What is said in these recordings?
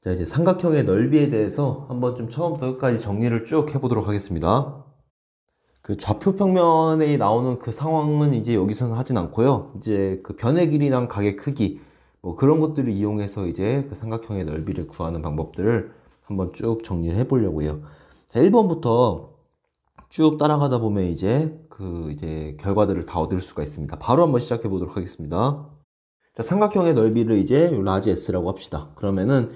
자, 이제 삼각형의 넓이에 대해서 한번 좀 처음부터 끝까지 정리를 쭉 해보도록 하겠습니다. 그 좌표 평면에 나오는 그 상황은 이제 여기서는 하진 않고요. 이제 그 변의 길이랑 각의 크기, 뭐 그런 것들을 이용해서 이제 그 삼각형의 넓이를 구하는 방법들을 한번 쭉 정리를 해보려고요. 자, 1번부터 쭉 따라가다 보면 이제 결과들을 다 얻을 수가 있습니다. 바로 한번 시작해 보도록 하겠습니다. 자, 삼각형의 넓이를 이제 라지 S라고 합시다. 그러면은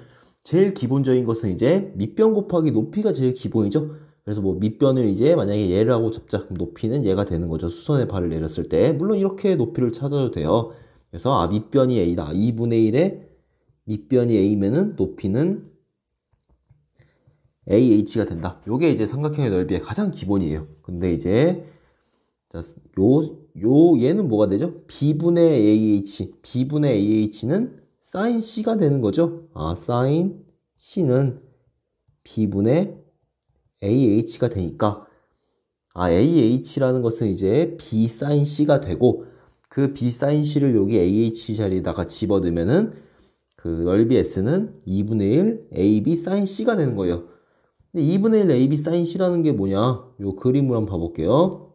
제일 기본적인 것은 이제 밑변 곱하기 높이가 제일 기본이죠. 그래서 뭐 밑변을 이제 만약에 얘라고 잡자. 그럼 높이는 얘가 되는 거죠. 수선의 발을 내렸을 때. 물론 이렇게 높이를 찾아도 돼요. 그래서 밑변이 A다. 2분의 1에 밑변이 A면은 높이는 AH가 된다. 요게 이제 삼각형의 넓이의 가장 기본이에요. 근데 이제 자, 얘는 뭐가 되죠? B분의 AH. B분의 AH는 sin C가 되는 거죠. sin C는 B분의 AH가 되니까, AH라는 것은 이제 B sin C가 되고, 그 B sin C를 여기 AH 자리에다가 집어넣으면은 그 넓이 S는 2분의 1 AB sin C가 되는 거예요. 근데 2분의 1 AB sin C라는 게 뭐냐? 요 그림을 한번 봐볼게요.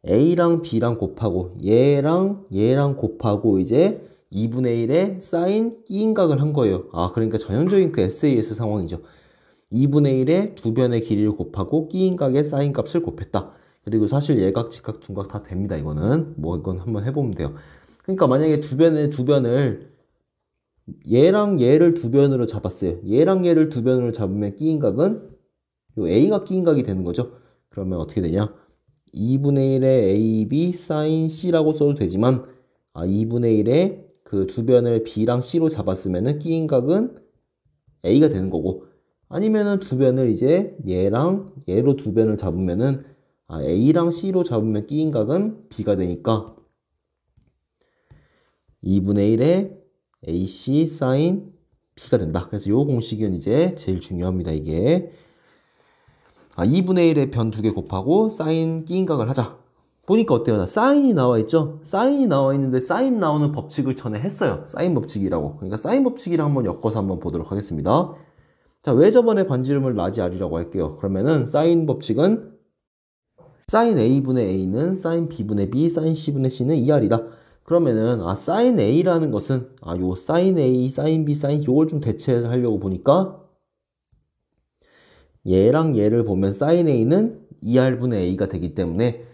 A랑 B랑 곱하고 얘랑 곱하고 이제 2분의 1에 사인 끼인각을 한 거예요. 그러니까 전형적인 그 SAS 상황이죠. 2분의 1에 두 변의 길이를 곱하고 끼인각의 사인 값을 곱했다. 그리고 사실 예각, 직각, 둔각 다 됩니다. 이거는 뭐 이건 한번 해보면 돼요. 그러니까 만약에 두 변을 얘랑 얘를 두 변으로 잡았어요. 얘랑 얘를 두 변으로 잡으면 끼인각은 요 A가 끼인각이 되는 거죠. 그러면 어떻게 되냐? 2분의 1의 AB sin C라고 써도 되지만 2분의 1의 그 두 변을 B랑 C로 잡았으면은 끼인각은 A가 되는 거고, 아니면은 두 변을 이제 얘랑 얘로 두 변을 잡으면은 A랑 C로 잡으면 끼인각은 B가 되니까 2분의 1의 AC sin B가 된다. 그래서 요 공식은 이제 제일 중요합니다. 이게 2분의 1의 변 두 개 곱하고 사인 끼인각을 하자. 보니까 어때요? 사인이 나와 있죠? 사인이 나와 있는데 사인 나오는 법칙을 전에 했어요. 사인 법칙이라고. 그러니까 사인 법칙이랑 한번 엮어서 한번 보도록 하겠습니다. 자, 왜 저번에 반지름을 라지 R이라고 할게요. 그러면은 사인 법칙은 사인 A분의 A는 사인 B분의 B, 사인 C분의 C는 2R이다. 그러면은 사인 A라는 것은 요 사인 A, 사인 B, 사인 C 요걸 좀 대체하려고 보니까 얘랑 얘를 보면 sin A는 2R분의 A가 되기 때문에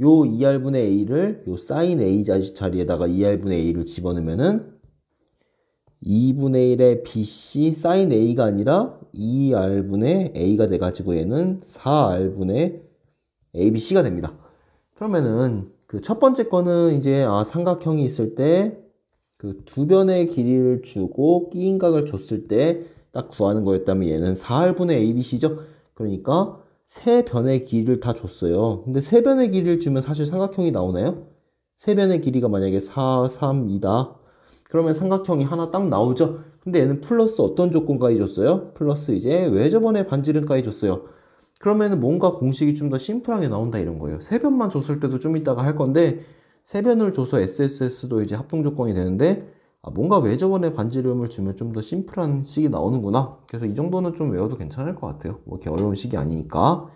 요 2R분의 A를 요 sin A 자리에다가 2R분의 A를 집어넣으면은 2분의 1의 BC sin A가 아니라 2R분의 A가 돼가지고 얘는 4R분의 ABC가 됩니다. 그러면은 그 첫 번째 거는 이제 삼각형이 있을 때 그 두 변의 길이를 주고 끼인각을 줬을 때 딱 구하는 거였다면 얘는 4R분의 ABC죠. 그러니까 세 변의 길이를 다 줬어요. 근데 세 변의 길이를 주면 사실 삼각형이 나오나요? 세 변의 길이가 만약에 4, 3, 2다. 그러면 삼각형이 하나 딱 나오죠. 근데 얘는 플러스 어떤 조건까지 줬어요? 플러스 이제 왜 저번에 반지름까지 줬어요. 그러면은 뭔가 공식이 좀 더 심플하게 나온다 이런 거예요. 세 변만 줬을 때도 좀 이따가 할 건데 세 변을 줘서 SSS도 이제 합동 조건이 되는데 뭔가 왜 저번에 반지름을 주면 좀 더 심플한 식이 나오는구나. 그래서 이 정도는 좀 외워도 괜찮을 것 같아요. 뭐 이렇게 어려운 식이 아니니까.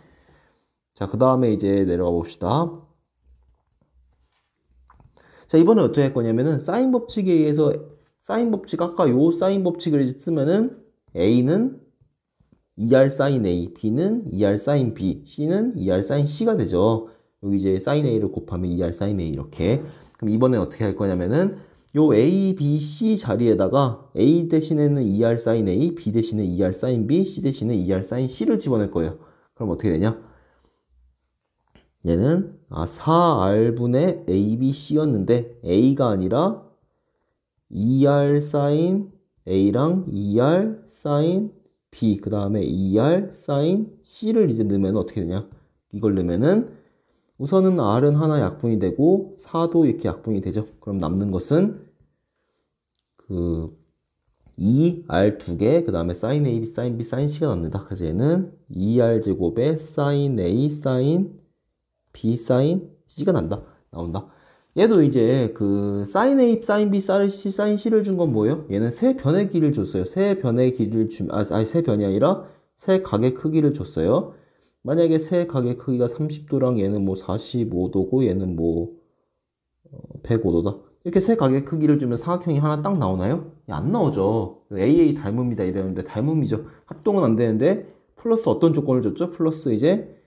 자, 그 다음에 이제 내려가 봅시다. 자, 이번에 어떻게 할 거냐면은 사인 법칙에 의해서 사인 법칙 아까 요 사인 법칙을 쓰면은 A는 2R sin A, B는 2R sin B, C는 2R sin C가 되죠. 여기 이제 sin A를 곱하면 2R sin A 이렇게. 그럼 이번에 어떻게 할 거냐면은 요 A, B, C 자리에다가 A 대신에는 2R sin A, B 대신에 2R sin B, C 대신에 2R sin C를 집어넣을 거예요. 그럼 어떻게 되냐? 얘는 4R분의 ABC였는데 A가 아니라 2R sin A랑 2R sin B, 그 다음에 2R sin C를 이제 넣으면 어떻게 되냐? 이걸 넣으면은 우선은 R은 하나 약분이 되고 4도 이렇게 약분이 되죠. 그럼 남는 것은 그 2R 두 개, 그 다음에 sin A, B, sin B, sin C가 남는다. 그래서 얘는 2R 제곱에 sin A, sin B, sin C가 나온다. 얘도 이제 그 사인 A, 사인 B, 사인 C, 사인 C를 준 건 뭐예요? 얘는 세 변의 길이를 줬어요. 세 변의 길이를 아니 세 변이 아니라 세 각의 크기를 줬어요. 만약에 세 각의 크기가 30도랑 얘는 뭐 45도고 얘는 뭐 105도다. 이렇게 세 각의 크기를 주면 사각형이 하나 딱 나오나요? 안 나오죠. AA 닮음이다 이랬는데 닮음이죠. 합동은 안 되는데 플러스 어떤 조건을 줬죠? 플러스 이제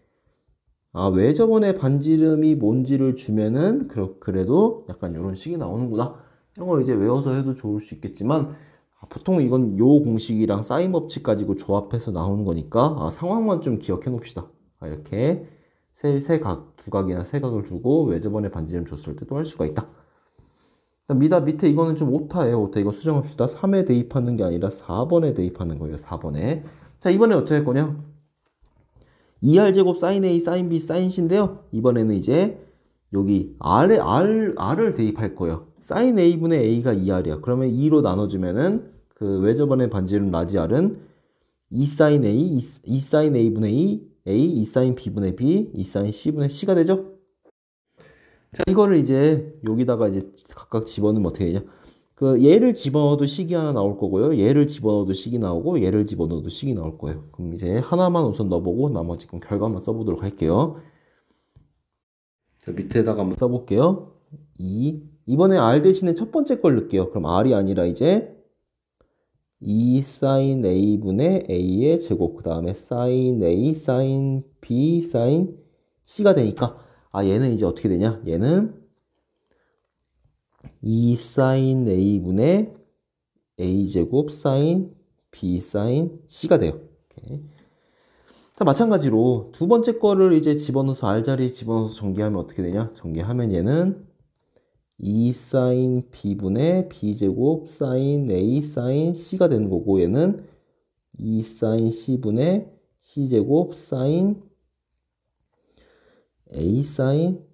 외접원의 반지름이 뭔지를 주면은 그래도 약간 이런 식이 나오는구나. 이런 걸 이제 외워서 해도 좋을 수 있겠지만 보통 이건 요 공식이랑 사인 법칙 가지고 조합해서 나오는 거니까 상황만 좀 기억해 놓읍시다. 이렇게 두 각이나 세 각을 주고 외접원의 반지름 줬을 때도 할 수가 있다. 밑에 이거는 좀 오타예요. 오타 이거 수정합시다. 3에 대입하는 게 아니라 4번에 대입하는 거예요. 4번에. 자, 이번에 어떻게 할 거냐? 2r제곱 사인 A, 사인 B, 사인 C인데요. 이번에는 이제 여기 R을 대입할 거예요. 사인 A분의 A가 2R이야. 그러면 2로 나눠주면은 그 외접원의 반지름 라지 R은 2사인 A, 2사인 A분의 2, 2사인 B분의 B, 2사인 C분의 C가 되죠? 자, 이거를 이제 여기다가 이제 각각 집어넣으면 어떻게 되냐? 그 얘를 집어넣어도 식이 하나 나올 거고요. 얘를 집어넣어도 식이 나오고 얘를 집어넣어도 식이 나올 거예요. 그럼 이제 하나만 우선 넣어보고 나머지 그럼 결과만 써보도록 할게요. 자, 밑에다가 한번 써볼게요. 이번에 R 대신에 첫 번째 걸 넣을게요. 그럼 R이 아니라 이제 2 sin A분의 A의 제곱 그 다음에 sin A, sin B, sin C가 되니까 얘는 이제 어떻게 되냐? 얘는 2 sin A분의 A제곱 sin B sin C가 돼요. 이렇게. 자, 마찬가지로 두 번째 거를 이제 집어넣어서 R 자리에 집어넣어서 전개하면 어떻게 되냐? 전개하면 얘는 2 sin B분의 B제곱 sin A sin C가 되는 거고 얘는 2 sin C분의 C제곱 sin A sin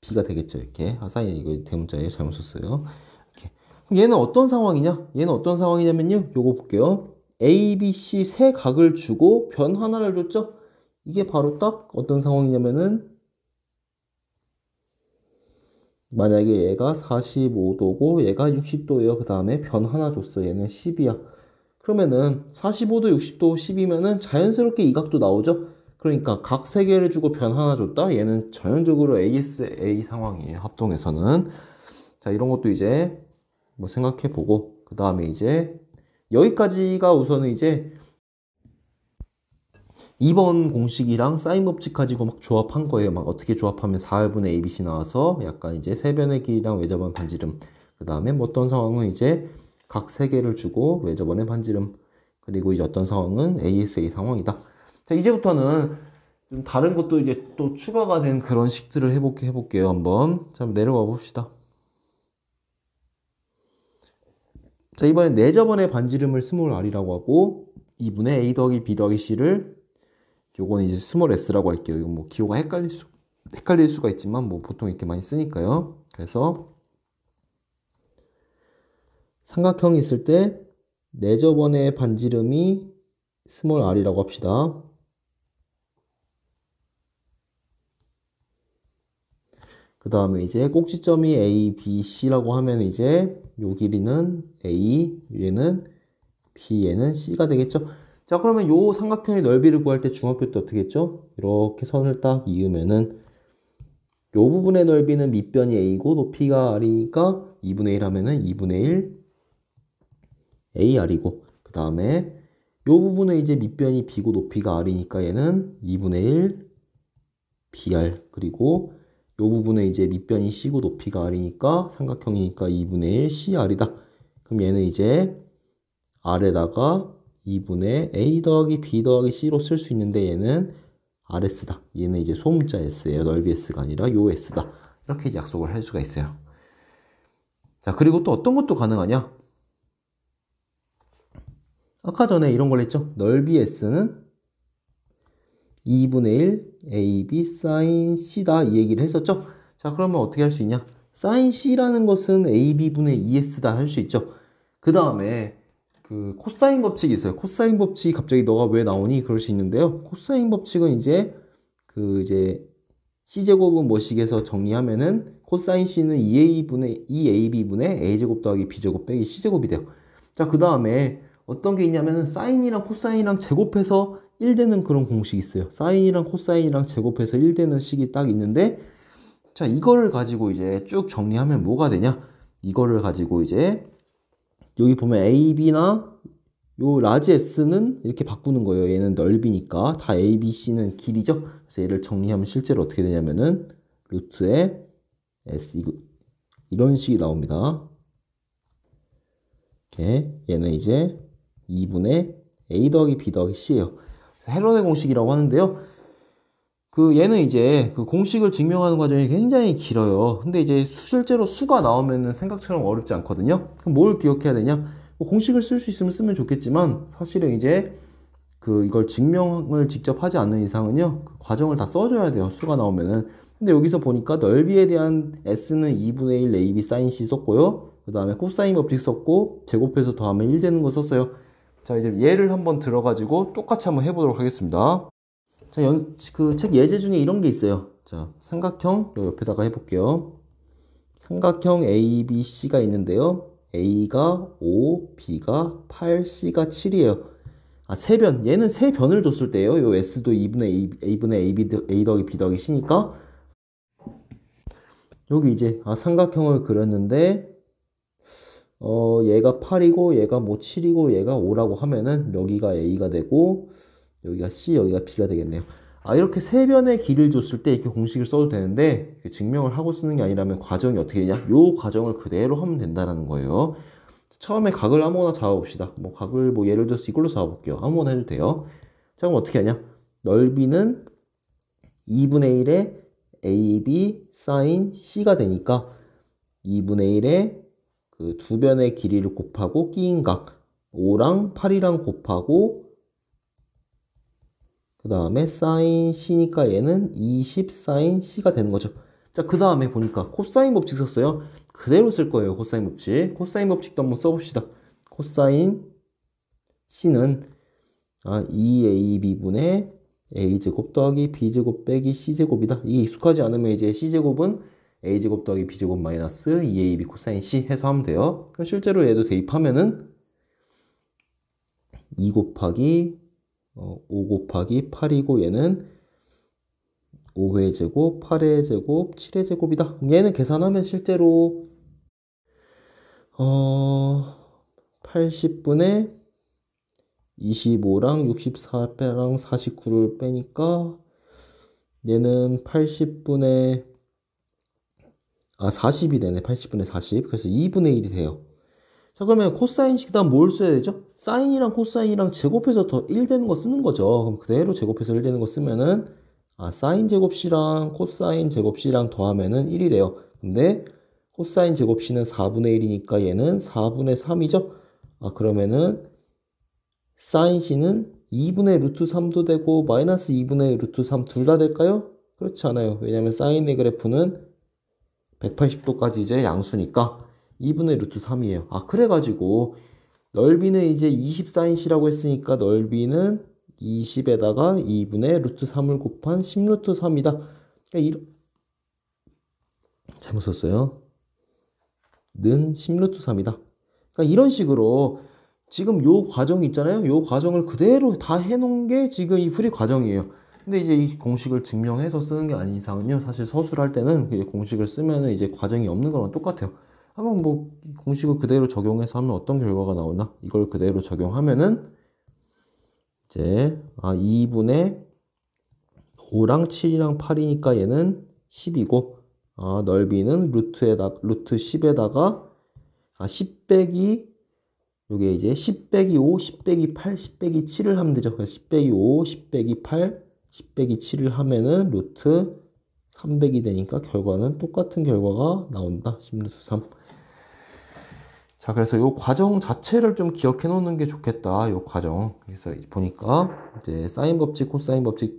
B가 되겠죠. 이렇게. 사인 이거 대문자예요. 잘못 썼어요. 이렇게. 그럼 얘는 어떤 상황이냐? 얘는 어떤 상황이냐면요. 요거 볼게요. A, B, C 세 각을 주고 변 하나를 줬죠? 이게 바로 딱 어떤 상황이냐면은 만약에 얘가 45도고 얘가 60도예요. 그 다음에 변 하나 줬어. 얘는 10이야. 그러면은 45도, 60도, 10이면은 자연스럽게 이 각도 나오죠? 그러니까 각 세 개를 주고 변 하나 줬다. 얘는 전형적으로 ASA 상황이에요. 합동에서는. 자, 이런 것도 이제 뭐 생각해 보고 그 다음에 이제 여기까지가 우선은 이제 2번 공식이랑 사인 법칙 가지고 막 조합한 거예요. 막 어떻게 조합하면 4분의 ABC 나와서 약간 이제 세변의 길이랑 외접원 반지름. 그 다음에 뭐 어떤 상황은 이제 각 세 개를 주고 외접원의 반지름. 그리고 이제 어떤 상황은 ASA 상황이다. 자, 이제부터는 좀 다른 것도 이제 또 추가가 된 그런 식들을 해볼게요. 한번. 자, 내려가 봅시다. 자, 이번엔 내접원의 반지름을 스몰 r이라고 하고 2분의 A 더하기 B 더하기 C를 요건 이제 스몰 s라고 할게요. 이건 뭐 기호가 헷갈릴 수가 있지만 뭐 보통 이렇게 많이 쓰니까요. 그래서 삼각형이 있을 때 내접원의 반지름이 스몰 r이라고 합시다. 그 다음에 이제 꼭지점이 A, B, C라고 하면 이제 요 길이는 A, 얘는 B, 얘는 C가 되겠죠. 자, 그러면 요 삼각형의 넓이를 구할 때 중학교 때 어떻게 했죠? 이렇게 선을 딱 이으면은 요 부분의 넓이는 밑변이 A고 높이가 R이니까 2분의 1 하면은 2분의 1 AR이고 그 다음에 요 부분에 이제 밑변이 B고 높이가 R이니까 얘는 2분의 1 BR 그리고 요 부분에 이제 밑변이 C고 높이가 R이니까 삼각형이니까 2분의 1 CR이다. 그럼 얘는 이제 R에다가 2분의 A 더하기 B 더하기 C로 쓸 수 있는데 얘는 RS다. 얘는 이제 소문자 S예요. 넓이 S가 아니라 요 S다. 이렇게 이제 약속을 할 수가 있어요. 자, 그리고 또 어떤 것도 가능하냐? 아까 전에 이런 걸 했죠. 넓이 S는 2분의 1 AB sin C다. 이 얘기를 했었죠. 자, 그러면 어떻게 할 수 있냐? sin C라는 것은 AB분의 ES다 할 수 있죠. 그 다음에 그 코사인 법칙이 있어요. 코사인 법칙이 갑자기 너가 왜 나오니? 그럴 수 있는데요. 코사인 법칙은 이제 C제곱은 뭐식에서 정리하면은 코사인 C는 2AB분의 A제곱 더하기 B제곱 빼기 C제곱이 돼요. 자, 그 다음에 어떤 게 있냐면은 사인이랑 코사인이랑 제곱해서 1 되는 그런 공식이 있어요. 사인이랑 코사인이랑 제곱해서 1 되는 식이 딱 있는데, 자, 이거를 가지고 이제 쭉 정리하면 뭐가 되냐? 이거를 가지고 이제 여기 보면 AB나 요 라지 S는 이렇게 바꾸는 거예요. 얘는 넓이니까 다 A, B, C는 길이죠. 그래서 얘를 정리하면 실제로 어떻게 되냐면은 루트에 S 이런 식이 나옵니다. 이렇게 얘는 이제 2분의 A 더하기 B 더하기 C예요. 헬론의 공식이라고 하는데요. 그 얘는 이제 그 공식을 증명하는 과정이 굉장히 길어요. 근데 이제 실제로 수가 나오면은 생각처럼 어렵지 않거든요. 그럼 뭘 기억해야 되냐? 뭐 공식을 쓸 수 있으면 쓰면 좋겠지만 사실은 이제 그 이걸 증명을 직접 하지 않는 이상은요, 그 과정을 다 써줘야 돼요. 수가 나오면은. 근데 여기서 보니까 넓이에 대한 S는 2분의 1 AB sin C 썼고요. 그 다음에 코사인 법칙 썼고 제곱해서 더하면 1 되는 거 썼어요. 자, 이제 예를 한번 들어가지고 똑같이 한번 해보도록 하겠습니다. 자, 그 책 예제 중에 이런 게 있어요. 자, 삼각형 요 옆에다가 해볼게요. 삼각형 ABC가 있는데요. A가 5, B가 8, C가 7이에요. 아, 세 변. 얘는 세 변을 줬을 때예요. 요 S도 2분의 A 더하기 B 더하기 C니까 여기 이제 삼각형을 그렸는데 얘가 8이고 얘가 뭐 7이고 얘가 5라고 하면은 여기가 A가 되고 여기가 C, 여기가 B가 되겠네요. 이렇게 세 변의 길을 줬을 때 이렇게 공식을 써도 되는데 증명을 하고 쓰는 게 아니라면 과정이 어떻게 되냐? 요 과정을 그대로 하면 된다는 거예요. 처음에 각을 아무거나 잡아봅시다. 뭐 각을 뭐 예를 들어서 이걸로 잡아볼게요. 아무거나 해도 돼요. 자, 그럼 어떻게 하냐? 넓이는 2분의 1에 AB sin C가 되니까 2분의 1에 그 두 변의 길이를 곱하고 끼인 각 5랑 8이랑 곱하고 그 다음에 sin C니까 얘는 20 sin C가 되는 거죠. 자, 그 다음에 보니까 코사인 법칙 썼어요. 그대로 쓸 거예요. 코사인 법칙. 코사인 법칙도 한번 써봅시다. 코사인 C는 2AB분의 A제곱 더하기 B제곱 빼기 C제곱이다. 이게 익숙하지 않으면 이제 C제곱은 A제곱 더하기 B제곱 마이너스 2AB 코사인 C 해서 하면 돼요. 그럼 실제로 얘도 대입하면은 2 곱하기 5 곱하기 8이고 얘는 5의 제곱, 8의 제곱, 7의 제곱이다. 얘는 계산하면 실제로 80분의 25랑 64랑 49를 빼니까 얘는 80분의 40이 되네. 80분의 40. 그래서 2분의 1이 돼요. 자, 그러면 코사인식 다음 뭘 써야 되죠? 사인이랑 코사인이랑 제곱해서 더 1 되는 거 쓰는 거죠. 그럼 그대로 제곱해서 1 되는 거 쓰면은 사인 제곱 C랑 코사인 제곱 C랑 더하면은 1이래요. 근데 코사인 제곱 C는 4분의 1이니까 얘는 4분의 3이죠. 그러면은 사인 C는 2분의 루트 3도 되고 마이너스 2분의 루트 3 둘 다 될까요? 그렇지 않아요. 왜냐면 사인의 그래프는 180도까지 이제 양수니까 2분의 루트 3이에요. 그래가지고 넓이는 이제 20 사인 C라고 했으니까 넓이는 20에다가 2분의 루트 3을 곱한 10 루트 3이다. 그러니까 잘못 썼어요. 는 10 루트 3이다. 그러니까 이런 식으로 지금 요 과정이 있잖아요. 요 과정을 그대로 다 해놓은 게 지금 이 풀이 과정이에요. 근데 이제 이 공식을 증명해서 쓰는 게 아닌 이상은요. 사실 서술할 때는 공식을 쓰면은 이제 과정이 없는 거랑 똑같아요. 한번 뭐 공식을 그대로 적용해서 하면 어떤 결과가 나오나? 이걸 그대로 적용하면은 이제 2분의 5랑 7이랑 8이니까 얘는 10이고 넓이는 루트 10에다가 10 빼기 요게 이제 10 빼기 5, 10 빼기 8, 10 빼기 7을 하면 되죠. 그래서 10 빼기 5, 10 빼기 8, 10 빼기 7을 하면은 루트 300이 되니까 결과는 똑같은 결과가 나온다. 10 루트 3. 자, 그래서 요 과정 자체를 좀 기억해 놓는 게 좋겠다. 요 과정. 그래서 보니까 이제 사인 법칙, 코사인 법칙,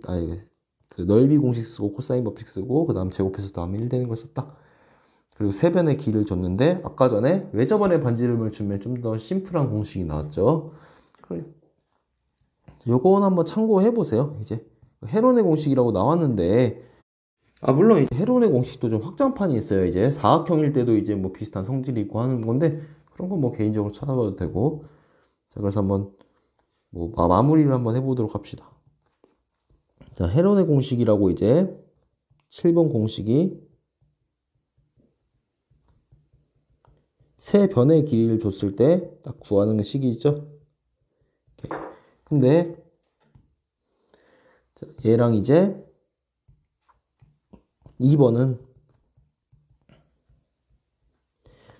그 넓이 공식 쓰고 코사인 법칙 쓰고 그다음 제곱해서 다음에 1 되는 걸 썼다. 그리고 세 변의 길을 줬는데 아까 전에 왜 저번에 반지름을 주면 좀 더 심플한 공식이 나왔죠. 요건 한번 참고해 보세요. 이제 헤론의 공식이라고 나왔는데 물론 이제 헤론의 공식도 좀 확장판이 있어요. 이제 사각형일 때도 이제 뭐 비슷한 성질이 있고 하는 건데 그런 건 뭐 개인적으로 찾아봐도 되고. 자, 그래서 한번 뭐 마무리를 한번 해보도록 합시다. 자, 헤론의 공식이라고 이제 7번 공식이 세 변의 길이를 줬을 때 딱 구하는 식이죠. 근데 자, 얘랑 이제 2번은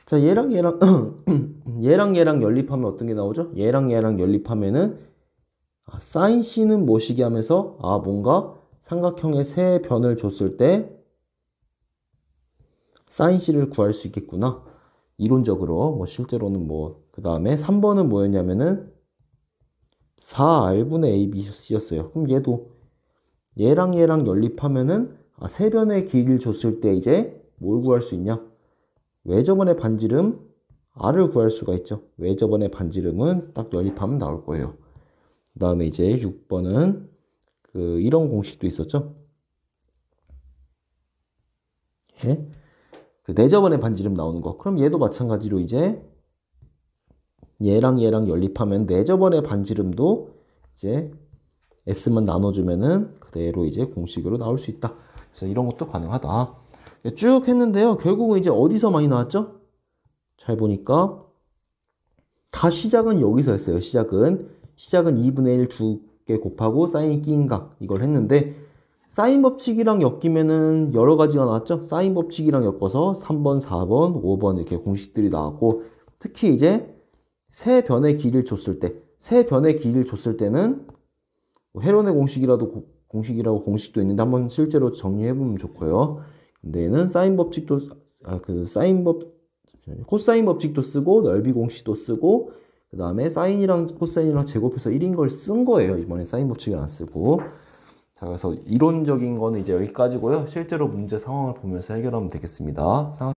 자, 얘랑 얘랑 연립하면 어떤 게 나오죠? 얘랑 연립하면은 사인 C는 뭐시기 하면서 뭔가 삼각형의 세 변을 줬을 때 사인 C를 구할 수 있겠구나. 이론적으로 뭐 실제로는 뭐 그 다음에 3번은 뭐였냐면은 4R분의 ABC였어요. 그럼 얘도 얘랑 연립하면은 세 변의 길이를 줬을 때 이제 뭘 구할 수 있냐? 외접원의 반지름 R을 구할 수가 있죠. 외접원의 반지름은 딱 연립하면 나올 거예요. 그 다음에 이제 6번은 이런 공식도 있었죠. 예? 내접원의 반지름 나오는 거. 그럼 얘도 마찬가지로 이제 얘랑 연립하면 내접원의 반지름도 이제 S만 나눠주면은 그대로 이제 공식으로 나올 수 있다. 그래서 이런 것도 가능하다. 쭉 했는데요. 결국은 이제 어디서 많이 나왔죠? 잘 보니까 다 시작은 여기서 했어요. 시작은 2분의 1 두 개 곱하고 사인이 끼인 각 이걸 했는데 사인 법칙이랑 엮이면은 여러 가지가 나왔죠. 사인 법칙이랑 엮어서 3번, 4번, 5번 이렇게 공식들이 나왔고 특히 이제 세 변의 길이를 줬을 때는 뭐 헤론의 공식이라고 공식도 있는데 한번 실제로 정리해보면 좋고요. 근데 얘는 사인 법칙도 코사인 법칙도 쓰고 넓이 공식도 쓰고 그 다음에 사인이랑 코사인이랑 제곱해서 1인 걸 쓴 거예요. 이번에 사인 법칙을 안 쓰고. 자, 그래서 이론적인 거는 이제 여기까지고요. 실제로 문제 상황을 보면서 해결하면 되겠습니다.